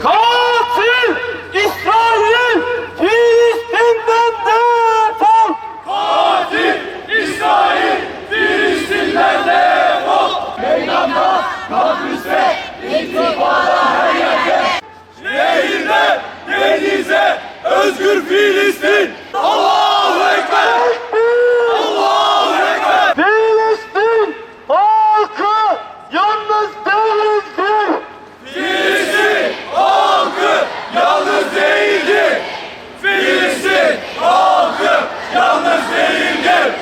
Katil İsrail Filistin'den defol! Katil İsrail Filistin'den defol! Meydanda, kampüste, intifada her yerde! Nehirde, denize, özgür Filistin! Allahu Ekber! Allahu Ekber! Filistin halkı yalnız değildir. Filistin halkı yalnız değildir! Filistin halkı yalnız değildir!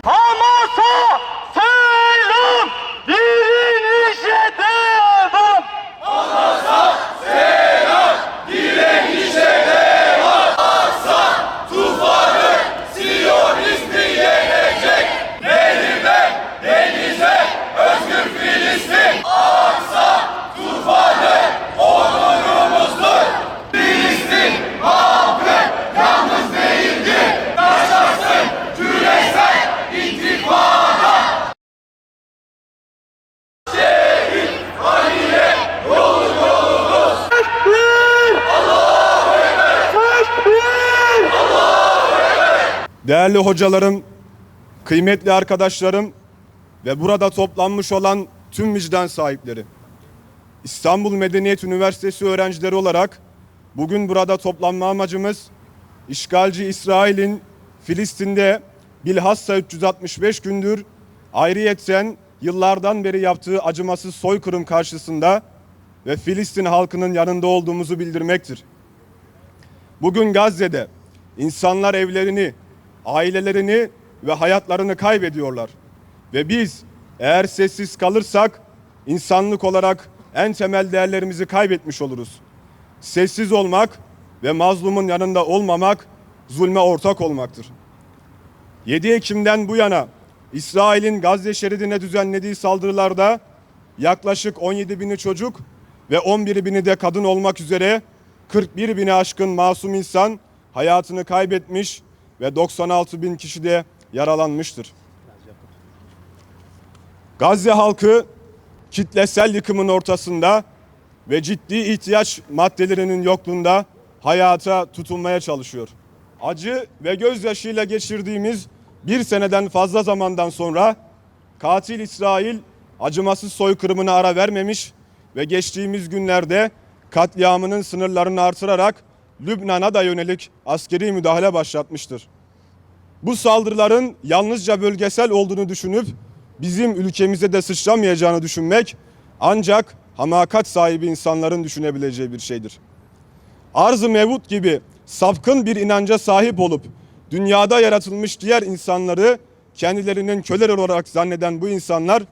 Hamas'a selam, direnişe devam. Hamas'a selam, direnişe devam! Aksa tufanı Siyonizmi yenecek! Nehirde, denize, özgür Filistin! Aksa tufanı onurumuzdur! Filistin halkı yalnız değildir! Başlasın küresel intifada! Şehit Ali'ye yolu yolumuz! Tekbir! Allahu Ekber! Tekbir! Allahu Ekber! Değerli hocalarım, kıymetli arkadaşlarım ve burada toplanmış olan tüm vicdan sahipleri. İstanbul Medeniyet Üniversitesi öğrencileri olarak bugün burada toplanma amacımız işgalci İsrail'in Filistin'de bilhassa 365 gündür ayrıyetten yıllardan beri yaptığı acımasız soykırım karşısında ve Filistin halkının yanında olduğumuzu bildirmektir. Bugün Gazze'de insanlar evlerini, ailelerini ve hayatlarını kaybediyorlar. Ve biz eğer sessiz kalırsak insanlık olarak en temel değerlerimizi kaybetmiş oluruz. Sessiz olmak ve mazlumun yanında olmamak zulme ortak olmaktır. 7 Ekim'den bu yana İsrail'in Gazze şeridine düzenlediği saldırılarda yaklaşık 17 bini çocuk ve 11 bini de kadın olmak üzere 41 bini aşkın masum insan hayatını kaybetmiş ve 96 bin kişi de yaralanmıştır. Gazze halkı kitlesel yıkımın ortasında ve ciddi ihtiyaç maddelerinin yokluğunda hayata tutunmaya çalışıyor. Acı ve gözyaşıyla geçirdiğimiz bir seneden fazla zamandan sonra katil İsrail acımasız soykırımına ara vermemiş ve geçtiğimiz günlerde katliamının sınırlarını artırarak Lübnan'a da yönelik askeri müdahale başlatmıştır. Bu saldırıların yalnızca bölgesel olduğunu düşünüp bizim ülkemize de sıçramayacağını düşünmek ancak hamakat sahibi insanların düşünebileceği bir şeydir. Arz-ı mevut gibi sapkın bir inanca sahip olup dünyada yaratılmış diğer insanları kendilerinin köleler olarak zanneden bu insanlar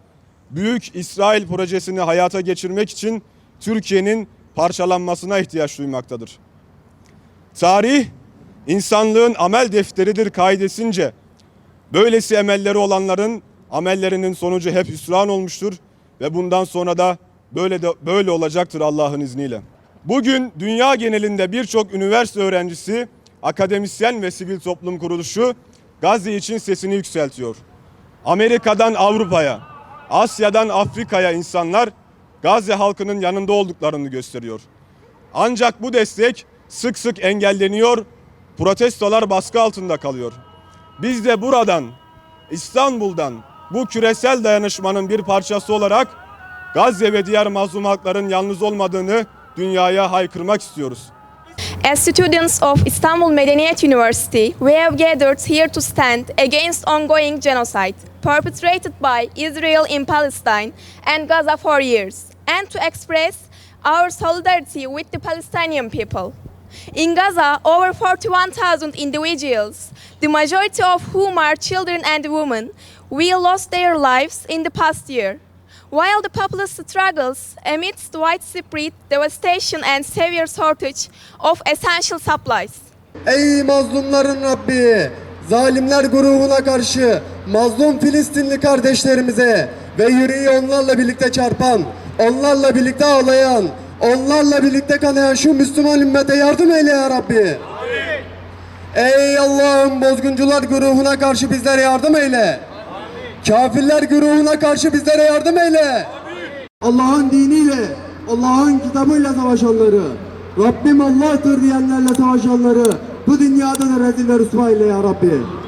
Büyük İsrail projesini hayata geçirmek için Türkiye'nin parçalanmasına ihtiyaç duymaktadır. Tarih insanlığın amel defteridir kaidesince böylesi emelleri olanların amellerinin sonucu hep hüsran olmuştur ve bundan sonra da böyle olacaktır Allah'ın izniyle. Bugün dünya genelinde birçok üniversite öğrencisi, akademisyen ve sivil toplum kuruluşu Gazze için sesini yükseltiyor. Amerika'dan Avrupa'ya, Asya'dan Afrika'ya insanlar Gazze halkının yanında olduklarını gösteriyor. Ancak bu destek sık sık engelleniyor, protestolar baskı altında kalıyor. Biz de buradan, İstanbul'dan bu küresel dayanışmanın bir parçası olarak Gazze ve diğer mazlum halkların yalnız olmadığını dünyaya haykırmak istiyoruz. As students of Istanbul Medeniyet University, we have gathered here to stand against ongoing genocide perpetrated by Israel in Palestine and Gaza for years, and to express our solidarity with the Palestinian people. In Gaza, over 41,000 individuals, the majority of whom are children and women, lost their lives in the past year. While the populace struggles amidst widespread devastation and severe shortage of essential supplies. Ey mazlumların Rabbi! zalimler grubuna karşı mazlum Filistinli kardeşlerimize ve yüreği onlarla birlikte çarpan, onlarla birlikte ağlayan, onlarla birlikte kanayan şu Müslüman ümmete yardım eyle ya Rabbi. Ey Allah'ım, bozguncular grubuna karşı bizlere yardım eyle. Kafirler grubuna karşı bizlere yardım eyle. Allah'ın diniyle, Allah'ın kitabıyla savaşanları, Rabbim Allah'tır diyenlerle savaşanları bu dünyada da rezil ve rüsva eyle ya Rabbi.